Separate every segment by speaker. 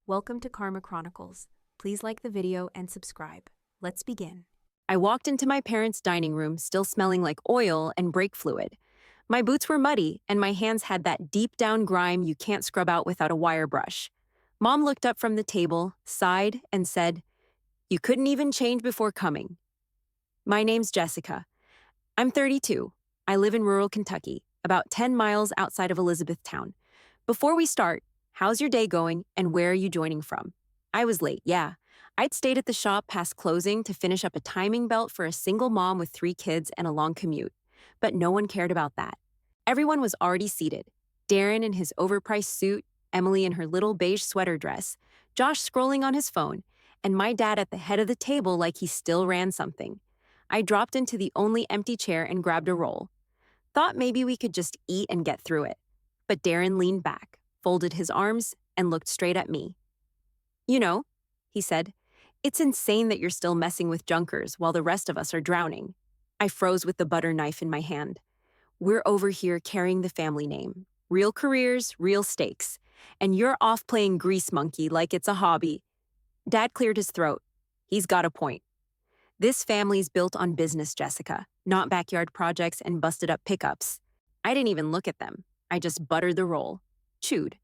Speaker 1: Welcome to Karma Chronicles. Please like the video and subscribe. Let's begin.
Speaker 2: I walked into my parents' dining room still smelling like oil and brake fluid. My boots were muddy, and my hands had that deep-down grime you can't scrub out without a wire brush. Mom looked up from the table, sighed, and said, "You couldn't even change before coming." My name's Jessica. I'm 32. I live in rural Kentucky, about 10 miles outside of Elizabethtown. Before we start, how's your day going, and where are you joining from? I was late, yeah. I'd stayed at the shop past closing to finish up a timing belt for a single mom with 3 kids and a long commute. But no one cared about that. Everyone was already seated. Darren in his overpriced suit, Emily in her little beige sweater dress, Josh scrolling on his phone, and my dad at the head of the table like he still ran something. I dropped into the only empty chair and grabbed a roll. Thought maybe we could just eat and get through it. But Darren leaned back, folded his arms, and looked straight at me. "You know," he said, "it's insane that you're still messing with junkers while the rest of us are drowning." I froze with the butter knife in my hand. We're over here carrying the family name. Real careers, real stakes. And you're off playing grease monkey like it's a hobby. Dad cleared his throat. He's got a point. This family's built on business, Jessica, not backyard projects and busted-up pickups. I didn't even look at them. I just buttered the roll. Chewed.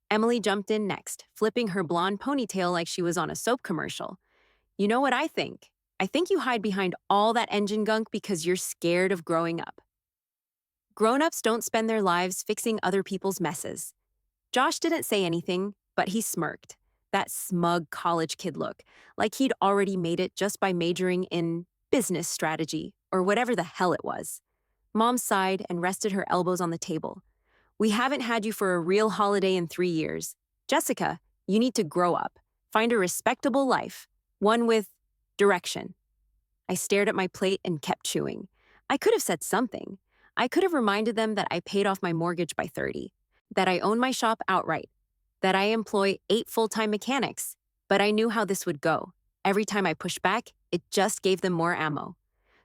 Speaker 2: Emily jumped in next, flipping her blonde ponytail like she was on a soap commercial. "You know what I think? I think you hide behind all that engine gunk because you're scared of growing up." Grown-ups don't spend their lives fixing other people's messes. Josh didn't say anything, but he smirked. That smug college kid look, like he'd already made it just by majoring in business strategy or whatever the hell it was. Mom sighed and rested her elbows on the table. "We haven't had you for a real holiday in 3 years. Jessica, you need to grow up. Find a respectable life. One with direction." I stared at my plate and kept chewing. I could have said something. I could have reminded them that I paid off my mortgage by 30, that I own my shop outright, that I employ 8 full-time mechanics. But I knew how this would go. Every time I pushed back, it just gave them more ammo.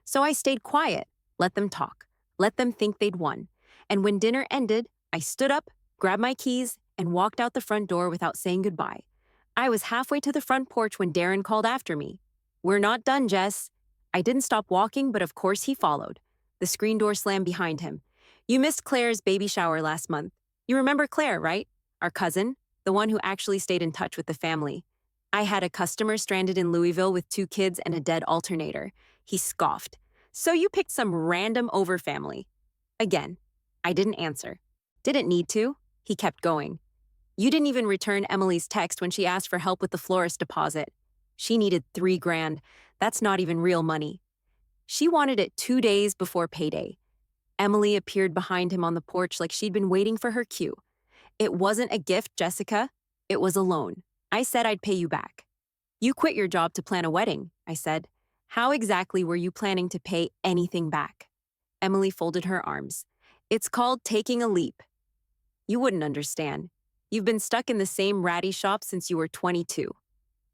Speaker 2: So I stayed quiet, let them talk, let them think they'd won. And when dinner ended, I stood up, grabbed my keys, and walked out the front door without saying goodbye. I was halfway to the front porch when Darren called after me. "We're not done, Jess." I didn't stop walking, but of course he followed. The screen door slammed behind him. "You missed Claire's baby shower last month. You remember Claire, right? Our cousin, the one who actually stayed in touch with the family." I had a customer stranded in Louisville with 2 kids and a dead alternator. He scoffed. "So you picked some random overfamily." Again, I didn't answer. Didn't need to. He kept going. "You didn't even return Emily's text when she asked for help with the florist deposit. She needed $3,000. That's not even real money. She wanted it 2 days before payday." Emily appeared behind him on the porch like she'd been waiting for her cue. "It wasn't a gift, Jessica. It was a loan. I said I'd pay you back." "You quit your job to plan a wedding," I said. "How exactly were you planning to pay anything back?" Emily folded her arms. "It's called taking a leap. You wouldn't understand. You've been stuck in the same ratty shop since you were 22.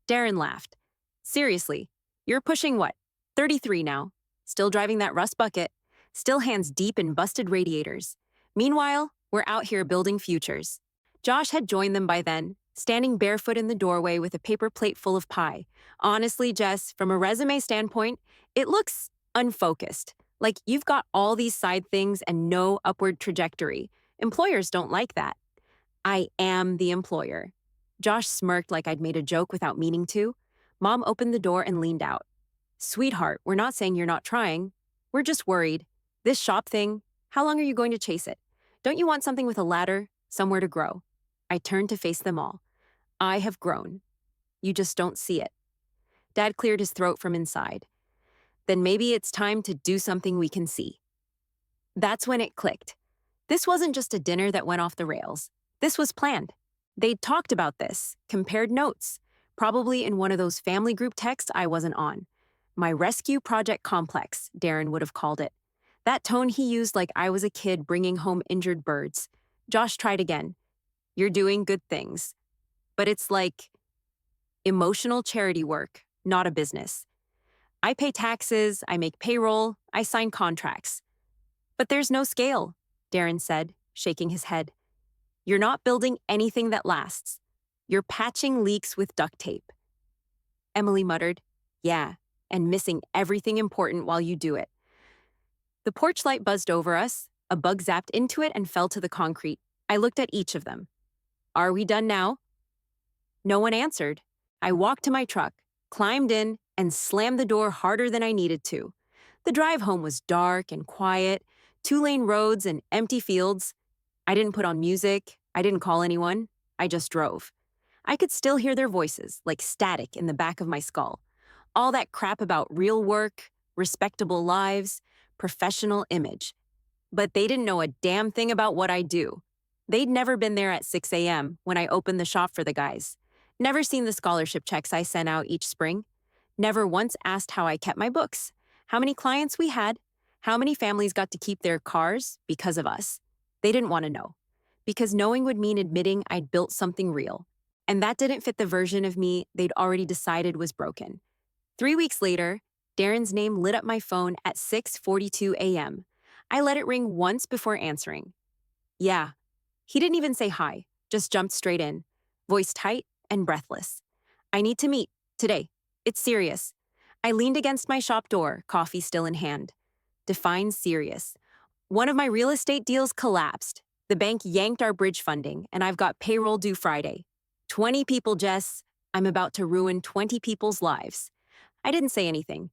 Speaker 2: Darren laughed. "Seriously, you're pushing what? 33 now. Still driving that rust bucket. Still hands deep in busted radiators. Meanwhile, we're out here building futures." Josh had joined them by then, standing barefoot in the doorway with a paper plate full of pie. "Honestly, Jess, from a resume standpoint, it looks unfocused. Like you've got all these side things and no upward trajectory. Employers don't like that." "I am the employer." Josh smirked like I'd made a joke without meaning to. Mom opened the door and leaned out. "Sweetheart, we're not saying you're not trying. We're just worried. This shop thing, how long are you going to chase it? Don't you want something with a ladder, somewhere to grow?" I turned to face them all. "I have grown. You just don't see it." Dad cleared his throat from inside. "Then maybe it's time to do something we can see." That's when it clicked. This wasn't just a dinner that went off the rails. This was planned. They'd talked about this, compared notes, probably in one of those family group texts I wasn't on. My rescue project complex, Darren would have called it. That tone he used like I was a kid bringing home injured birds. Josh tried again. "You're doing good things." But it's like emotional charity work, not a business. I pay taxes, I make payroll, I sign contracts. "But there's no scale," Darren said, shaking his head. "You're not building anything that lasts. You're patching leaks with duct tape. Emily muttered, Yeah, and missing everything important while you do it. The porch light buzzed over us. A bug zapped into it and fell to the concrete. I looked at each of them. Are we done now? No one answered. I walked to my truck, climbed in, and slammed the door harder than I needed to. The drive home was dark and quiet, two-lane roads and empty fields. I didn't put on music. I didn't call anyone. I just drove. I could still hear their voices, like static in the back of my skull. All that crap about real work, respectable lives, professional image. But they didn't know a damn thing about what I do. They'd never been there at 6 a.m. when I opened the shop for the guys. Never seen the scholarship checks I sent out each spring. Never once asked how I kept my books, how many clients we had, how many families got to keep their cars because of us. They didn't want to know. Because knowing would mean admitting I'd built something real. And that didn't fit the version of me they'd already decided was broken. 3 weeks later, Darren's name lit up my phone at 6:42 a.m. I let it ring once before answering. Yeah. He didn't even say hi, just jumped straight in, voice tight and breathless. I need to meet, today. It's serious. I leaned against my shop door, coffee still in hand. Define serious. One of my real estate deals collapsed. The bank yanked our bridge funding, and I've got payroll due Friday. 20 people, Jess. I'm about to ruin 20 people's lives. I didn't say anything.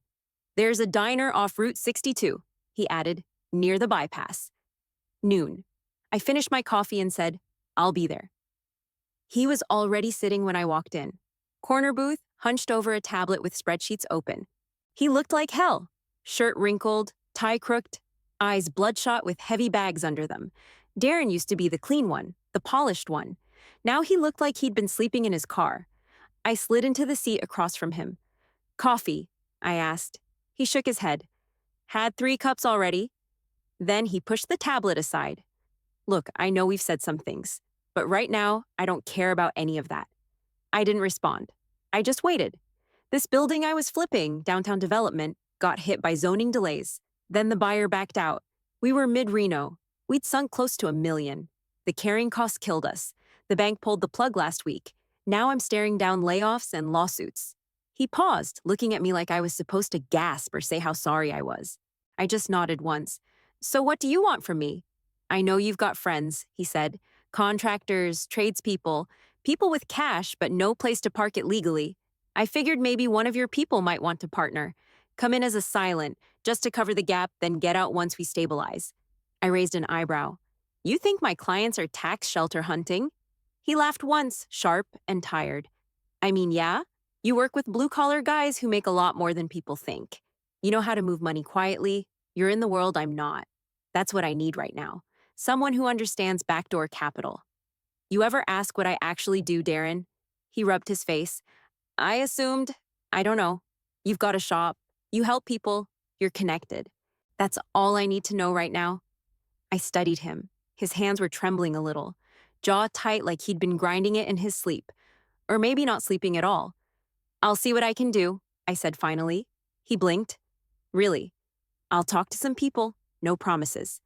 Speaker 2: There's a diner off Route 62, he added, near the bypass. Noon. I finished my coffee and said, I'll be there. He was already sitting when I walked in. Corner booth, hunched over a tablet with spreadsheets open. He looked like hell. Shirt wrinkled, tie crooked, eyes bloodshot with heavy bags under them. Darren used to be the clean one, the polished one. Now he looked like he'd been sleeping in his car. I slid into the seat across from him. Coffee, I asked. He shook his head. Had 3 cups already. Then he pushed the tablet aside. Look, I know we've said some things, but right now, I don't care about any of that. I didn't respond. I just waited. This building I was flipping, downtown development, got hit by zoning delays. Then the buyer backed out. We were mid-Reno. We'd sunk close to $1 million. The carrying costs killed us. The bank pulled the plug last week. Now I'm staring down layoffs and lawsuits. He paused, looking at me like I was supposed to gasp or say how sorry I was. I just nodded once. So what do you want from me? I know you've got friends, he said. Contractors, tradespeople, people with cash but no place to park it legally. I figured maybe one of your people might want to partner. Come in as a silent, just to cover the gap, then get out once we stabilize. I raised an eyebrow. You think my clients are tax shelter hunting? He laughed once, sharp and tired. I mean, yeah? You work with blue-collar guys who make a lot more than people think. You know how to move money quietly. You're in the world I'm not. That's what I need right now. Someone who understands backdoor capital. You ever ask what I actually do, Darren? He rubbed his face. I assumed, I don't know. You've got a shop. You help people. You're connected. That's all I need to know right now. I studied him. His hands were trembling a little, jaw tight like he'd been grinding it in his sleep. Or maybe not sleeping at all. I'll see what I can do, I said finally. He blinked. Really? I'll talk to some people. No promises.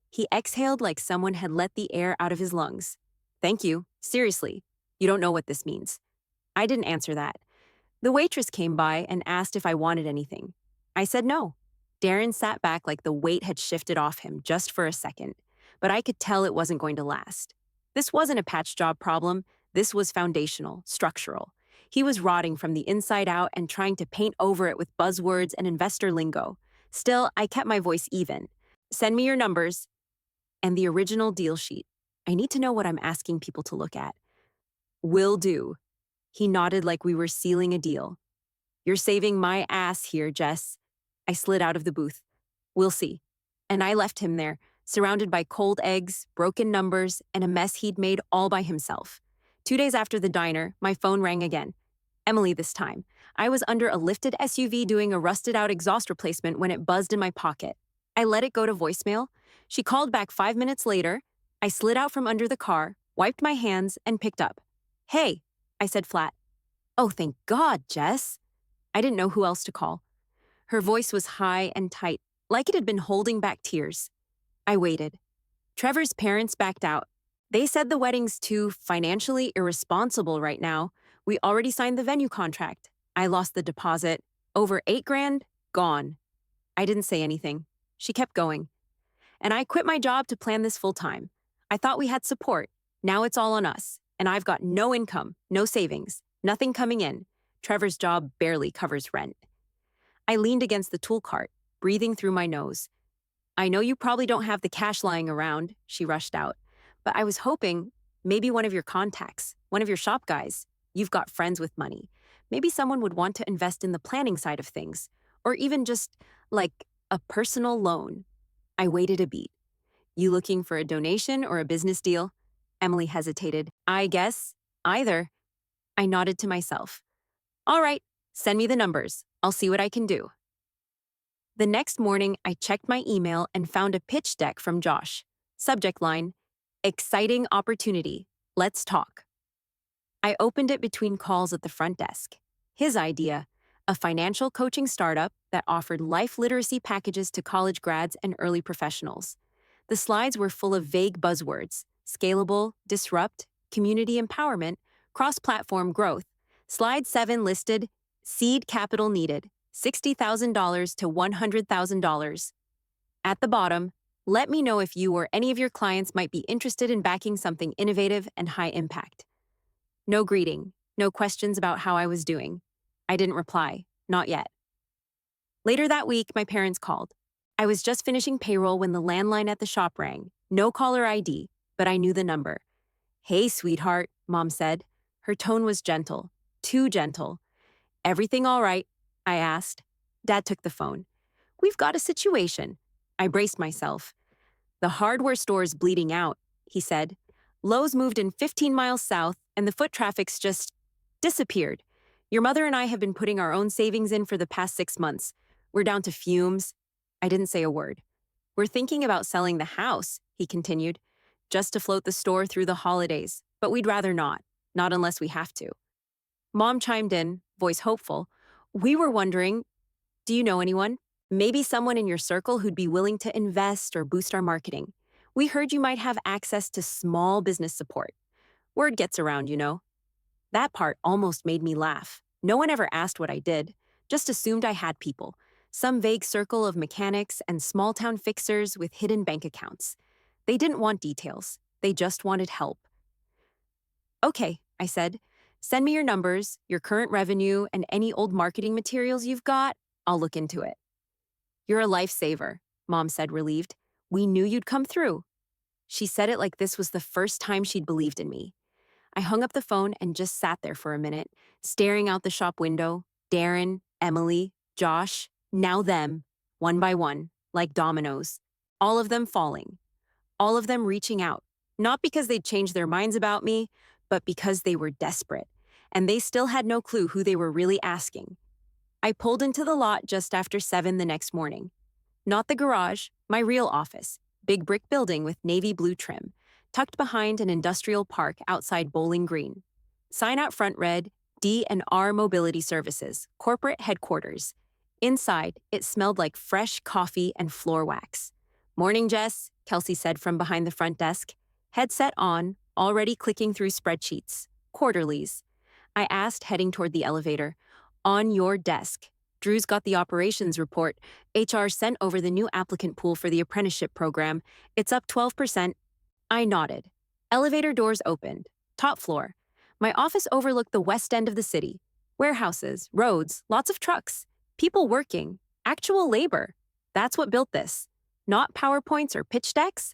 Speaker 2: He exhaled like someone had let the air out of his lungs. Thank you. Seriously. You don't know what this means. I didn't answer that. The waitress came by and asked if I wanted anything. I said no. Darren sat back like the weight had shifted off him just for a second, but I could tell it wasn't going to last. This wasn't a patch job problem. This was foundational, structural. He was rotting from the inside out and trying to paint over it with buzzwords and investor lingo. Still, I kept my voice even. Send me your numbers and the original deal sheet. I need to know what I'm asking people to look at. Will do. He nodded like we were sealing a deal. You're saving my ass here, Jess. I slid out of the booth. We'll see. And I left him there, surrounded by cold eggs, broken numbers, and a mess he'd made all by himself. 2 days after the diner, my phone rang again. Emily this time. I was under a lifted SUV doing a rusted-out exhaust replacement when it buzzed in my pocket. I let it go to voicemail. She called back 5 minutes later. I slid out from under the car, wiped my hands, and picked up. Hey, I said flat. Oh, thank God, Jess. I didn't know who else to call. Her voice was high and tight, like it had been holding back tears. I waited. Trevor's parents backed out. They said the wedding's too financially irresponsible right now. We already signed the venue contract. I lost the deposit. Over 8 grand, gone. I didn't say anything. She kept going. And I quit my job to plan this full time. I thought we had support. Now it's all on us. And I've got no income, no savings, nothing coming in. Trevor's job barely covers rent. I leaned against the tool cart, breathing through my nose. I know you probably don't have the cash lying around, she rushed out. But I was hoping maybe one of your contacts, one of your shop guys. You've got friends with money. Maybe someone would want to invest in the planning side of things. Or even just, like, a personal loan. I waited a beat. You looking for a donation or a business deal? Emily hesitated. I guess either. I nodded to myself. All right, send me the numbers. I'll see what I can do. The next morning, I checked my email and found a pitch deck from Josh. Subject line, exciting opportunity. Let's talk. I opened it between calls at the front desk. His idea, a financial coaching startup that offered life literacy packages to college grads and early professionals. The slides were full of vague buzzwords: scalable, disrupt, community empowerment, cross-platform growth. Slide 7 listed seed capital needed, $60,000 to $100,000. At the bottom, let me know if you or any of your clients might be interested in backing something innovative and high impact. No greeting, no questions about how I was doing. I didn't reply, not yet. Later that week, my parents called. I was just finishing payroll when the landline at the shop rang. No caller ID, but I knew the number. Hey, sweetheart, Mom said. Her tone was gentle, too gentle. Everything all right? I asked. Dad took the phone. We've got a situation. I braced myself. The hardware store's bleeding out, he said. Lowe's moved in 15 miles south, and the foot traffic's just disappeared. Your mother and I have been putting our own savings in for the past 6 months. We're down to fumes. I didn't say a word. We're thinking about selling the house, he continued, just to float the store through the holidays, but we'd rather not unless we have to. Mom chimed in, voice hopeful. We were wondering, do you know anyone? Maybe someone in your circle who'd be willing to invest or boost our marketing. We heard you might have access to small business support. Word gets around, you know. That part almost made me laugh. No one ever asked what I did, just assumed I had people. Some vague circle of mechanics and small-town fixers with hidden bank accounts. They didn't want details. They just wanted help. Okay, I said. Send me your numbers, your current revenue, and any old marketing materials you've got. I'll look into it. You're a lifesaver, Mom said, relieved. We knew you'd come through. She said it like this was the first time she'd believed in me. I hung up the phone and just sat there for a minute, staring out the shop window. Darren, Emily, Josh, now them, one by one, like dominoes. All of them falling. All of them reaching out. Not because they'd changed their minds about me, but because they were desperate. And they still had no clue who they were really asking. I pulled into the lot just after 7 the next morning. Not the garage, my real office. Big brick building with navy blue trim, tucked behind an industrial park outside Bowling Green. Sign out front read, D&R Mobility Services, corporate headquarters. Inside, it smelled like fresh coffee and floor wax. Morning, Jess, Kelsey said from behind the front desk. Headset on, already clicking through spreadsheets. Quarterlies. I asked, heading toward the elevator. On your desk. Drew's got the operations report. HR sent over the new applicant pool for the apprenticeship program. It's up 12%. I nodded. Elevator doors opened. Top floor. My office overlooked the west end of the city. Warehouses, roads, lots of trucks. People working. Actual labor. That's what built this. Not PowerPoints or pitch decks.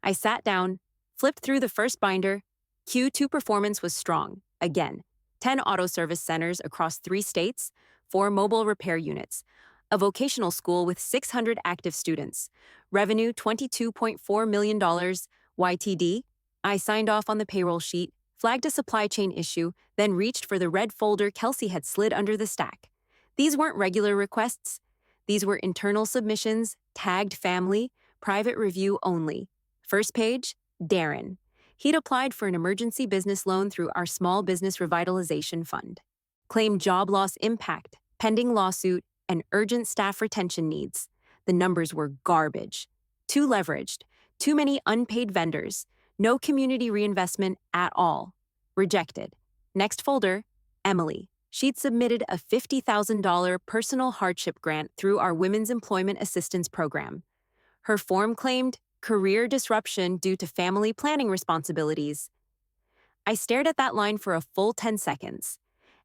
Speaker 2: I sat down, flipped through the first binder. Q2 performance was strong. Again. 10 auto service centers across 3 states, 4 mobile repair units, a vocational school with 600 active students, revenue $22.4 million, YTD. I signed off on the payroll sheet, flagged a supply chain issue, then reached for the red folder Kelsey had slid under the stack. These weren't regular requests. These were internal submissions, tagged family, private review only. First page, Darren. He'd applied for an emergency business loan through our Small Business Revitalization Fund. Claimed job loss impact, pending lawsuit, and urgent staff retention needs. The numbers were garbage. Too leveraged, too many unpaid vendors, No community reinvestment at all. Rejected. Next folder, Emily. She'd submitted a $50,000 personal hardship grant through our Women's Employment Assistance Program. Her form claimed career disruption due to family planning responsibilities. I stared at that line for a full 10 seconds.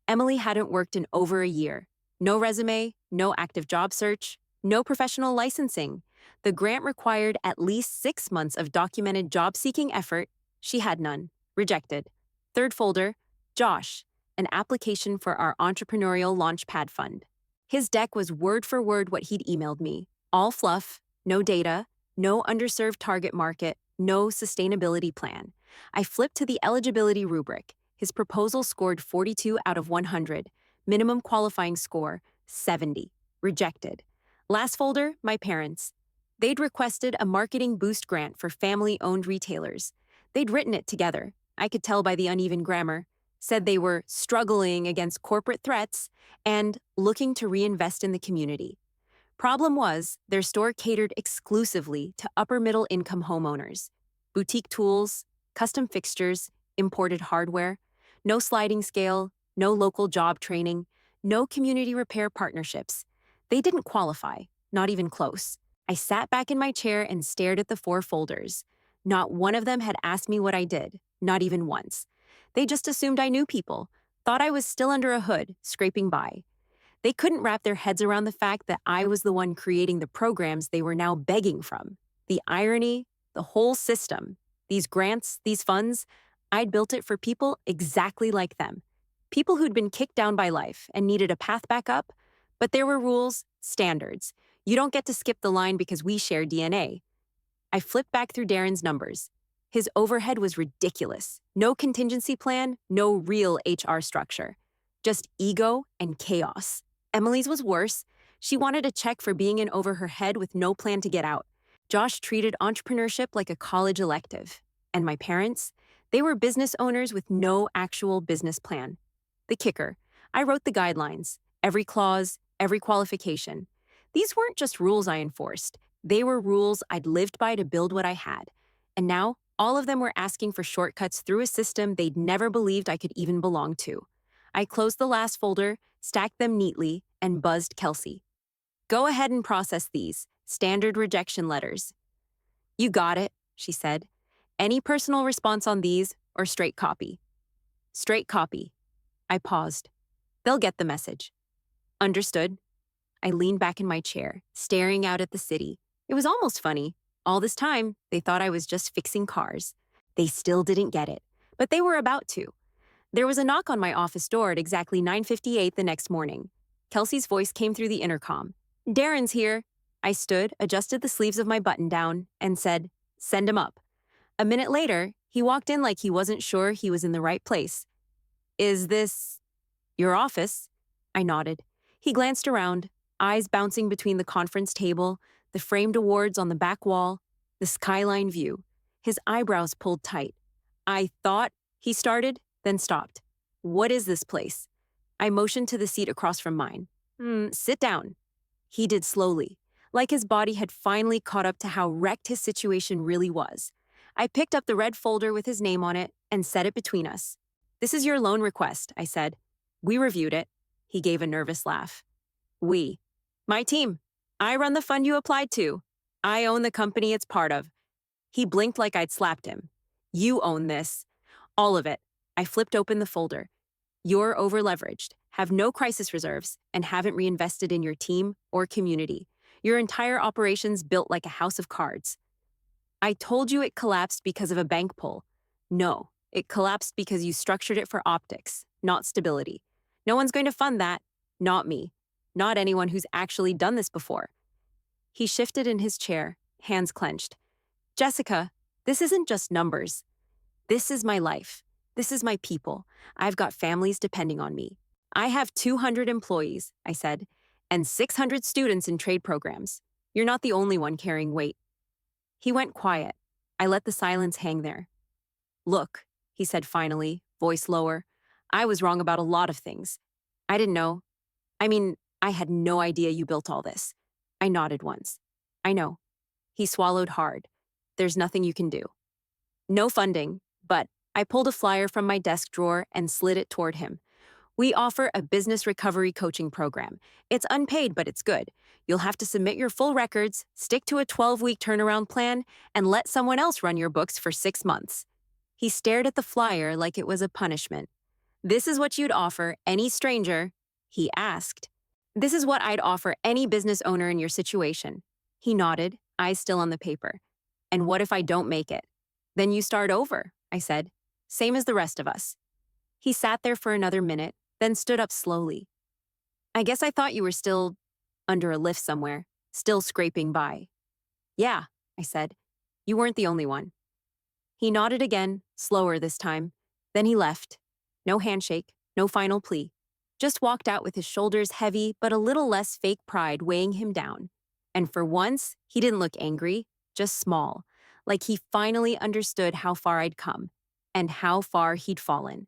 Speaker 2: Emily hadn't worked in over a year. No resume, no active job search, no professional licensing. The grant required at least 6 months of documented job-seeking effort. She had none. Rejected. Third folder, Josh, an application for our entrepreneurial launchpad fund. His deck was word for word what he'd emailed me. All fluff, no data, no underserved target market, no sustainability plan. I flipped to the eligibility rubric. His proposal scored 42 out of 100. Minimum qualifying score, 70. Rejected. Last folder, my parents. They'd requested a marketing boost grant for family-owned retailers. They'd written it together. I could tell by the uneven grammar. Said they were struggling against corporate threats and looking to reinvest in the community. Problem was, their store catered exclusively to upper-middle-income homeowners. Boutique tools, custom fixtures, imported hardware, no sliding scale, no local job training, no community repair partnerships. They didn't qualify, not even close. I sat back in my chair and stared at the 4 folders. Not one of them had asked me what I did, not even once. They just assumed I knew people, thought I was still under a hood, scraping by. They couldn't wrap their heads around the fact that I was the one creating the programs they were now begging from. The irony, the whole system, these grants, these funds, I'd built it for people exactly like them. People who'd been kicked down by life and needed a path back up, but there were rules, standards. You don't get to skip the line because we share DNA. I flipped back through Darren's numbers. His overhead was ridiculous. No contingency plan, no real HR structure. Just ego and chaos. Emily's was worse. She wanted a check for being in over her head with no plan to get out. Josh treated entrepreneurship like a college elective. And my parents? They were business owners with no actual business plan. The kicker, I wrote the guidelines, every clause, every qualification. These weren't just rules I enforced. They were rules I'd lived by to build what I had. And now, all of them were asking for shortcuts through a system they'd never believed I could even belong to. I closed the last folder, stacked them neatly, and buzzed Kelsey. Go ahead and process these, standard rejection letters. You got it, she said. Any personal response on these, or straight copy? Straight copy. I paused. They'll get the message. Understood. I leaned back in my chair, staring out at the city. It was almost funny. All this time, they thought I was just fixing cars. They still didn't get it, but they were about to. There was a knock on my office door at exactly 9:58 the next morning. Kelsey's voice came through the intercom. Darren's here. I stood, adjusted the sleeves of my button-down, and said, send him up. A minute later, he walked in like he wasn't sure he was in the right place. Is this your office? I nodded. He glanced around, eyes bouncing between the conference table, the framed awards on the back wall, the skyline view. His eyebrows pulled tight. I thought, he started, then stopped. What is this place? I motioned to the seat across from mine. Sit down. He did slowly, like his body had finally caught up to how wrecked his situation really was. I picked up the red folder with his name on it and set it between us. This is your loan request, I said. We reviewed it. He gave a nervous laugh. We. My team. I run the fund you applied to. I own the company it's part of. He blinked like I'd slapped him. You own this. All of it. I flipped open the folder. You're over-leveraged, have no crisis reserves, and haven't reinvested in your team or community. Your entire operation's built like a house of cards. I told you it collapsed because of a bank pull. No, it collapsed because you structured it for optics, not stability. No one's going to fund that. Not me. Not anyone who's actually done this before. He shifted in his chair, hands clenched. Jessica, this isn't just numbers. This is my life. This is my people. I've got families depending on me. I have 200 employees, I said, and 600 students in trade programs. You're not the only one carrying weight. He went quiet. I let the silence hang there. Look, he said finally, voice lower. I was wrong about a lot of things. I didn't know. I had no idea you built all this. I nodded once. I know. He swallowed hard. There's nothing you can do. No funding, but I pulled a flyer from my desk drawer and slid it toward him. We offer a business recovery coaching program. It's unpaid, but it's good. You'll have to submit your full records, stick to a 12-week turnaround plan, and let someone else run your books for 6 months. He stared at the flyer like it was a punishment. This is what you'd offer any stranger? He asked. This is what I'd offer any business owner in your situation. He nodded, eyes still on the paper. And what if I don't make it? Then you start over, I said. Same as the rest of us. He sat there for another minute, then stood up slowly. I guess I thought you were still under a lift somewhere, still scraping by. Yeah, I said. You weren't the only one. He nodded again, slower this time. Then he left. No handshake, no final plea. Just walked out with his shoulders heavy but a little less fake pride weighing him down. And for once, he didn't look angry, just small, like he finally understood how far I'd come and how far he'd fallen.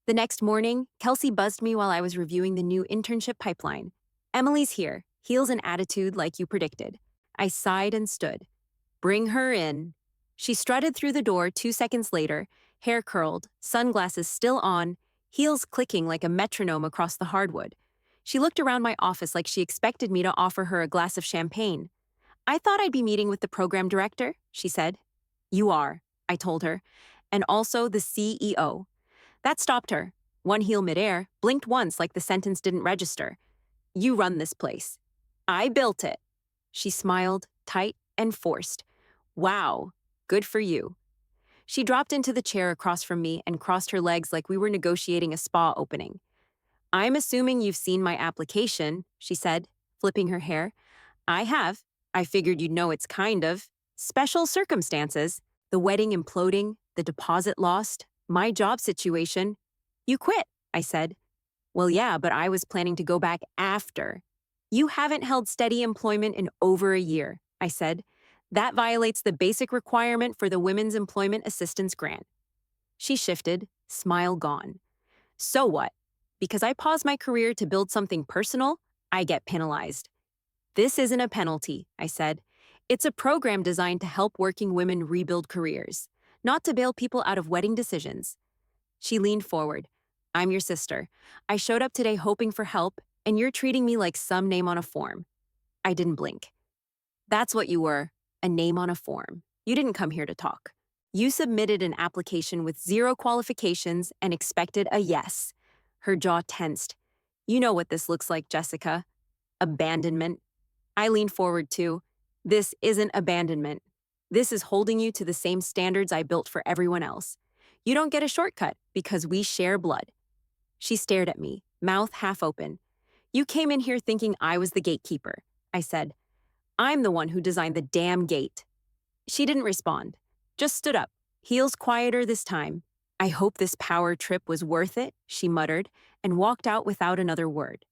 Speaker 2: The next morning, Kelsey buzzed me while I was reviewing the new internship pipeline. Emily's here, heels and attitude like you predicted. I sighed and stood. Bring her in. She strutted through the door 2 seconds later, hair curled, sunglasses still on, heels clicking like a metronome across the hardwood. She looked around my office like she expected me to offer her a glass of champagne. I thought I'd be meeting with the program director, she said. You are, I told her, and also the CEO. That stopped her. One heel midair, blinked once like the sentence didn't register. You run this place. I built it. She smiled, tight and forced. Wow, good for you. She dropped into the chair across from me and crossed her legs like we were negotiating a spa opening. I'm assuming you've seen my application, she said, flipping her hair. I have. I figured you'd know it's kind of. Special circumstances. The wedding imploding, the deposit lost, my job situation. You quit, I said. Well, yeah, but I was planning to go back after. You haven't held steady employment in over a year, I said. That violates the basic requirement for the Women's Employment Assistance Grant. She shifted, smile gone. So what? Because I paused my career to build something personal, I get penalized. This isn't a penalty, I said. It's a program designed to help working women rebuild careers, not to bail people out of wedding decisions. She leaned forward. I'm your sister. I showed up today hoping for help, and you're treating me like some name on a form. I didn't blink. That's what you were, a name on a form. You didn't come here to talk. You submitted an application with 0 qualifications and expected a yes. Her jaw tensed. You know what this looks like, Jessica. Abandonment. I leaned forward too. This isn't abandonment. This is holding you to the same standards I built for everyone else. You don't get a shortcut because we share blood. She stared at me, mouth half open. You came in here thinking I was the gatekeeper, I said. I'm the one who designed the damn gate. She didn't respond, just stood up, heels quieter this time. I hope this power trip was worth it, she muttered, and walked out without another word.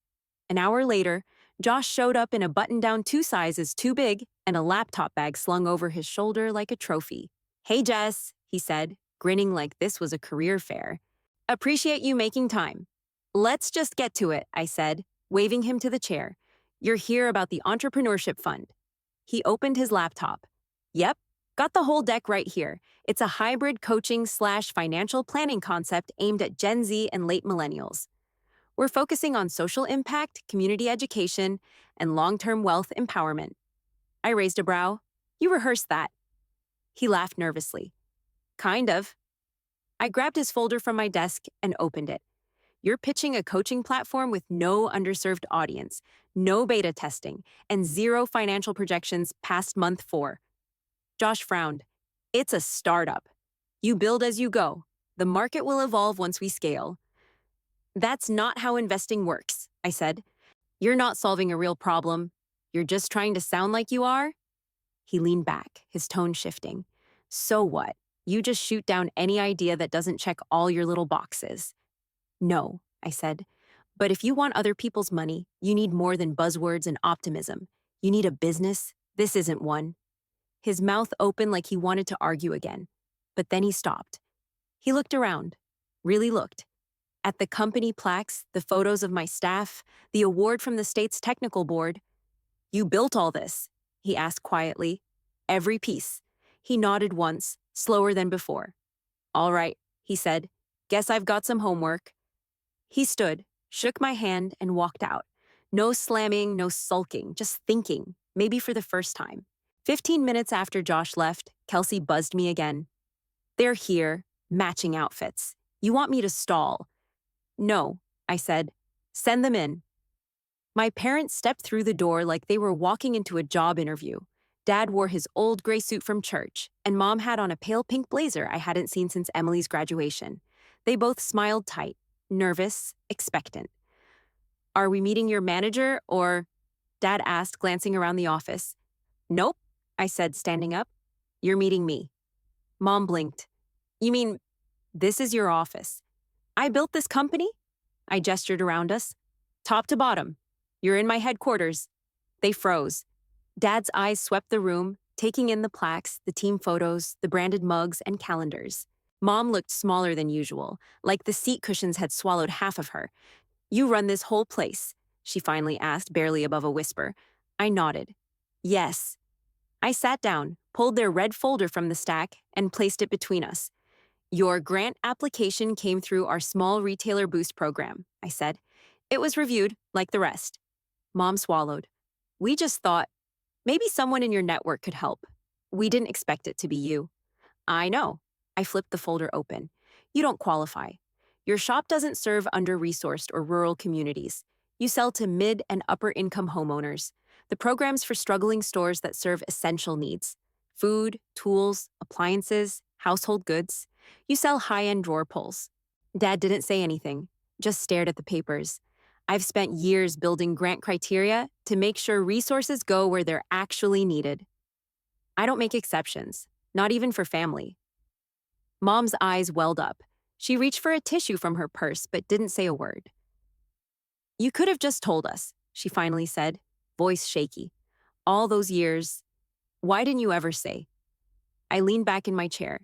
Speaker 2: An hour later, Josh showed up in a button-down 2 sizes too big and a laptop bag slung over his shoulder like a trophy. Hey, Jess, he said, grinning like this was a career fair. Appreciate you making time. Let's just get to it, I said, waving him to the chair. You're here about the Entrepreneurship Fund. He opened his laptop. Yep, got the whole deck right here. It's a hybrid coaching/financial planning concept aimed at Gen Z and late millennials. We're focusing on social impact, community education, and long-term wealth empowerment. I raised a brow. You rehearsed that. He laughed nervously. Kind of. I grabbed his folder from my desk and opened it. You're pitching a coaching platform with no underserved audience, no beta testing, and 0 financial projections past month 4. Josh frowned. It's a startup. You build as you go. The market will evolve once we scale. That's not how investing works, I said. You're not solving a real problem. You're just trying to sound like you are? He leaned back, his tone shifting. So what? You just shoot down any idea that doesn't check all your little boxes. No, I said. But if you want other people's money, you need more than buzzwords and optimism. You need a business. This isn't one. His mouth opened like he wanted to argue again. But then he stopped. He looked around. Really looked. At the company plaques, the photos of my staff, the award from the state's technical board. You built all this, he asked quietly. Every piece. He nodded once, slower than before. All right, he said. Guess I've got some homework. He stood, shook my hand, and walked out. No slamming, no sulking, just thinking, maybe for the first time. 15 minutes after Josh left, Kelsey buzzed me again. They're here, matching outfits. You want me to stall? No, I said. Send them in. My parents stepped through the door like they were walking into a job interview. Dad wore his old gray suit from church, and Mom had on a pale pink blazer I hadn't seen since Emily's graduation. They both smiled tight, nervous, expectant. Are we meeting your manager, or? Dad asked, glancing around the office. Nope, I said, standing up. You're meeting me. Mom blinked. You mean, this is your office? I built this company? I gestured around us. Top to bottom. You're in my headquarters. They froze. Dad's eyes swept the room, taking in the plaques, the team photos, the branded mugs, and calendars. Mom looked smaller than usual, like the seat cushions had swallowed half of her. You run this whole place, she finally asked, barely above a whisper. I nodded. Yes. I sat down, pulled their red folder from the stack, and placed it between us. Your grant application came through our small retailer boost program, I said. It was reviewed, like the rest. Mom swallowed. We just thought, maybe someone in your network could help. We didn't expect it to be you. I know. I flipped the folder open. You don't qualify. Your shop doesn't serve under-resourced or rural communities. You sell to mid- and upper-income homeowners. The program's for struggling stores that serve essential needs. Food, tools, appliances, household goods. You sell high-end drawer pulls. Dad didn't say anything, just stared at the papers. I've spent years building grant criteria to make sure resources go where they're actually needed. I don't make exceptions, not even for family. Mom's eyes welled up. She reached for a tissue from her purse but didn't say a word. You could have just told us, she finally said, voice shaky. All those years, why didn't you ever say? I leaned back in my chair.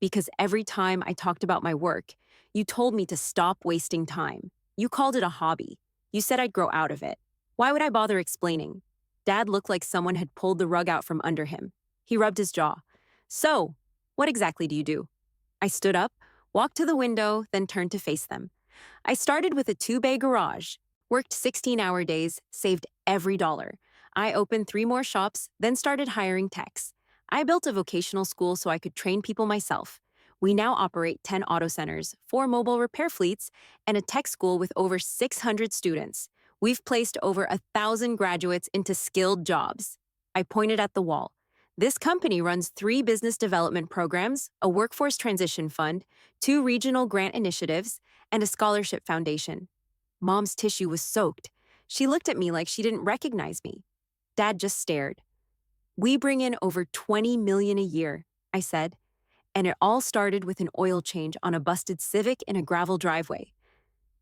Speaker 2: Because every time I talked about my work, you told me to stop wasting time. You called it a hobby. You said I'd grow out of it. Why would I bother explaining? Dad looked like someone had pulled the rug out from under him. He rubbed his jaw. So, what exactly do you do? I stood up, walked to the window, then turned to face them. I started with a 2-bay garage, worked 16-hour days, saved every dollar. I opened 3 more shops, then started hiring techs. I built a vocational school so I could train people myself. We now operate 10 auto centers, 4 mobile repair fleets, and a tech school with over 600 students. We've placed over 1,000 graduates into skilled jobs. I pointed at the wall. This company runs 3 business development programs, a workforce transition fund, 2 regional grant initiatives, and a scholarship foundation. Mom's tissue was soaked. She looked at me like she didn't recognize me. Dad just stared. We bring in over $20 million a year, I said, and it all started with an oil change on a busted Civic in a gravel driveway.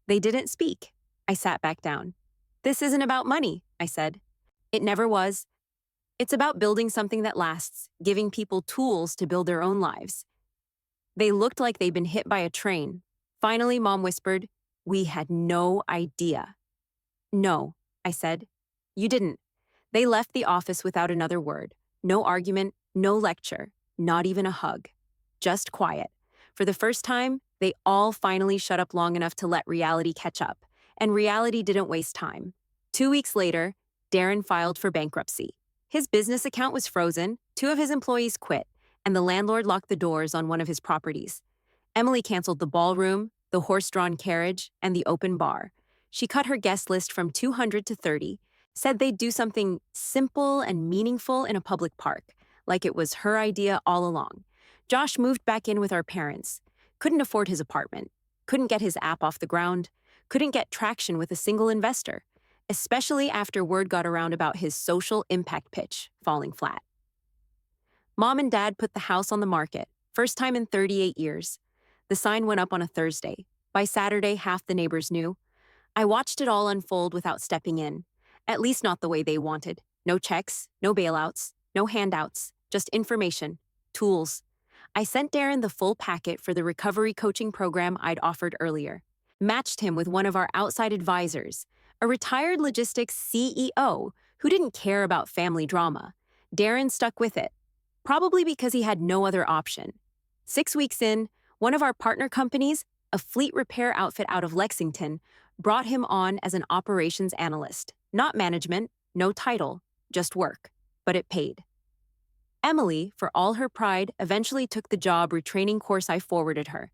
Speaker 2: They didn't speak. I sat back down. This isn't about money, I said. It never was. It's about building something that lasts, giving people tools to build their own lives. They looked like they'd been hit by a train. Finally, Mom whispered, we had no idea. No, I said. You didn't. They left the office without another word. No argument, no lecture, not even a hug. Just quiet. For the first time, they all finally shut up long enough to let reality catch up. And reality didn't waste time. 2 weeks later, Darren filed for bankruptcy. His business account was frozen, 2 of his employees quit, and the landlord locked the doors on one of his properties. Emily canceled the ballroom, the horse-drawn carriage, and the open bar. She cut her guest list from 200 to 30, said they'd do something simple and meaningful in a public park, like it was her idea all along. Josh moved back in with our parents. Couldn't afford his apartment, couldn't get his app off the ground, couldn't get traction with a single investor, especially after word got around about his social impact pitch falling flat. Mom and Dad put the house on the market, first time in 38 years. The sign went up on a Thursday. By Saturday, half the neighbors knew. I watched it all unfold without stepping in. At least not the way they wanted. No checks, no bailouts, no handouts, just information, tools. I sent Darren the full packet for the recovery coaching program I'd offered earlier. Matched him with one of our outside advisors, a retired logistics CEO who didn't care about family drama. Darren stuck with it. probably because he had no other option. 6 weeks in, one of our partner companies, a fleet repair outfit out of Lexington, brought him on as an operations analyst. Not management, no title, just work. But it paid. Emily, for all her pride, eventually took the job retraining course I forwarded her.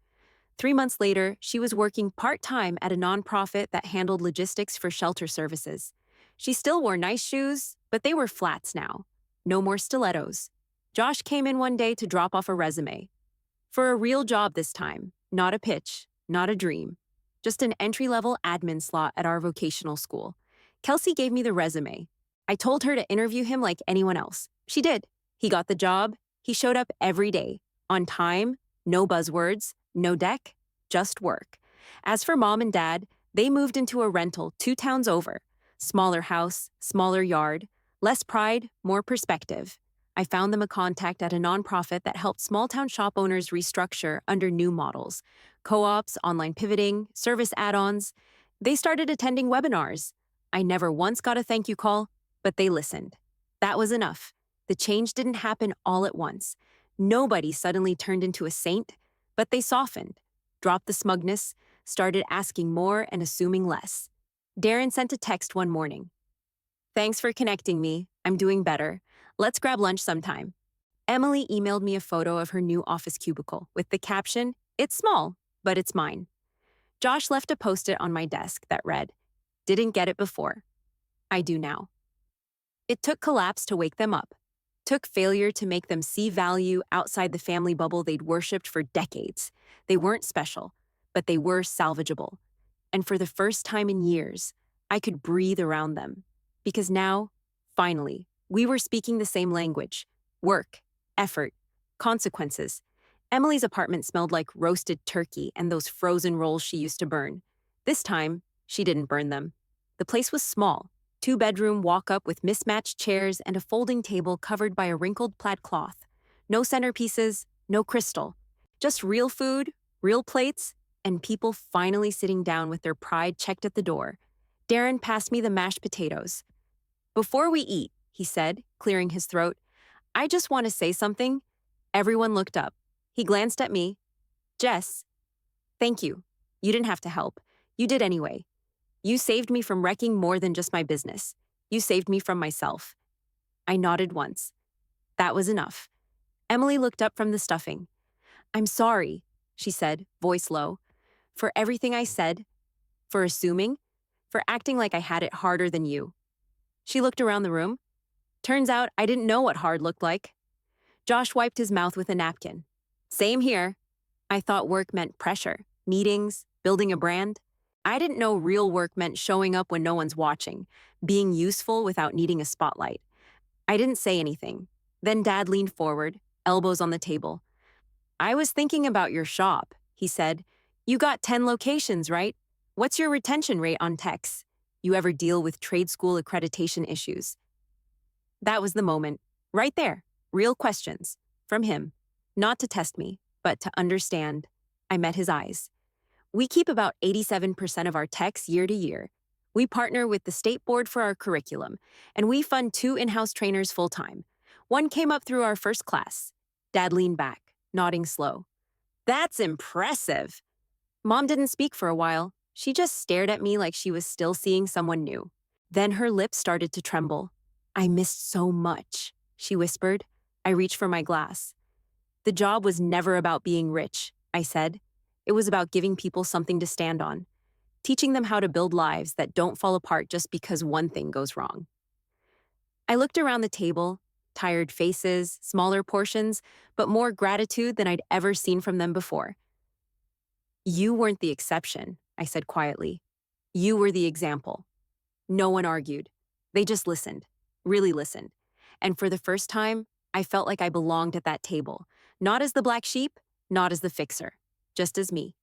Speaker 2: 3 months later, she was working part-time at a nonprofit that handled logistics for shelter services. She still wore nice shoes, but they were flats now. No more stilettos. Josh came in one day to drop off a resume. For a real job this time, not a pitch, not a dream. Just an entry-level admin slot at our vocational school. Kelsey gave me the resume. I told her to interview him like anyone else. She did. He got the job. He showed up every day. On time, no buzzwords, no deck, just work. As for mom and dad, they moved into a rental 2 towns over. Smaller house, smaller yard, less pride, more perspective. I found them a contact at a nonprofit that helped small-town shop owners restructure under new models. Co-ops, online pivoting, service add-ons. They started attending webinars. I never once got a thank you call, but they listened. That was enough. The change didn't happen all at once. Nobody suddenly turned into a saint, but they softened, dropped the smugness, started asking more and assuming less. Darren sent a text one morning. "Thanks for connecting me. I'm doing better. Let's grab lunch sometime." Emily emailed me a photo of her new office cubicle with the caption, "It's small, but it's mine." Josh left a post-it on my desk that read, "Didn't get it before. I do now." It took collapse to wake them up. Took failure to make them see value outside the family bubble they'd worshipped for decades. They weren't special, but they were salvageable. And for the first time in years, I could breathe around them. Because now, finally, we were speaking the same language. Work, effort, consequences. Emily's apartment smelled like roasted turkey and those frozen rolls she used to burn. This time, she didn't burn them. The place was small. 2-bedroom walk-up with mismatched chairs and a folding table covered by a wrinkled plaid cloth. No centerpieces, no crystal. Just real food, real plates, and people finally sitting down with their pride checked at the door. Darren passed me the mashed potatoes. "Before we eat," he said, clearing his throat, "I just want to say something." Everyone looked up. He glanced at me. "Jess, thank you. You didn't have to help. You did anyway. You saved me from wrecking more than just my business. You saved me from myself." I nodded once. That was enough. Emily looked up from the stuffing. "I'm sorry," she said, voice low, "for everything I said, for assuming, for acting like I had it harder than you." She looked around the room. Turns out I didn't know what hard looked like. Josh wiped his mouth with a napkin. "Same here. I thought work meant pressure, meetings, building a brand. I didn't know real work meant showing up when no one's watching, being useful without needing a spotlight." I didn't say anything. Then Dad leaned forward, elbows on the table. "I was thinking about your shop," he said. "You got 10 locations, right? What's your retention rate on techs? You ever deal with trade school accreditation issues?" That was the moment. Right there. Real questions. From him. Not to test me, but to understand. I met his eyes. "We keep about 87% of our techs year to year. We partner with the state board for our curriculum, and we fund 2 in-house trainers full-time. One came up through our first class." Dad leaned back, nodding slow. "That's impressive." Mom didn't speak for a while. She just stared at me like she was still seeing someone new. Then her lips started to tremble. "I missed so much," she whispered. I reached for my glass. "The job was never about being rich," I said. "It was about giving people something to stand on, teaching them how to build lives that don't fall apart just because one thing goes wrong." I looked around the table, tired faces, smaller portions, but more gratitude than I'd ever seen from them before. "You weren't the exception," I said quietly. "You were the example." No one argued. They just listened, really listened. And for the first time, I felt like I belonged at that table, not as the black sheep, not as the fixer, just as me.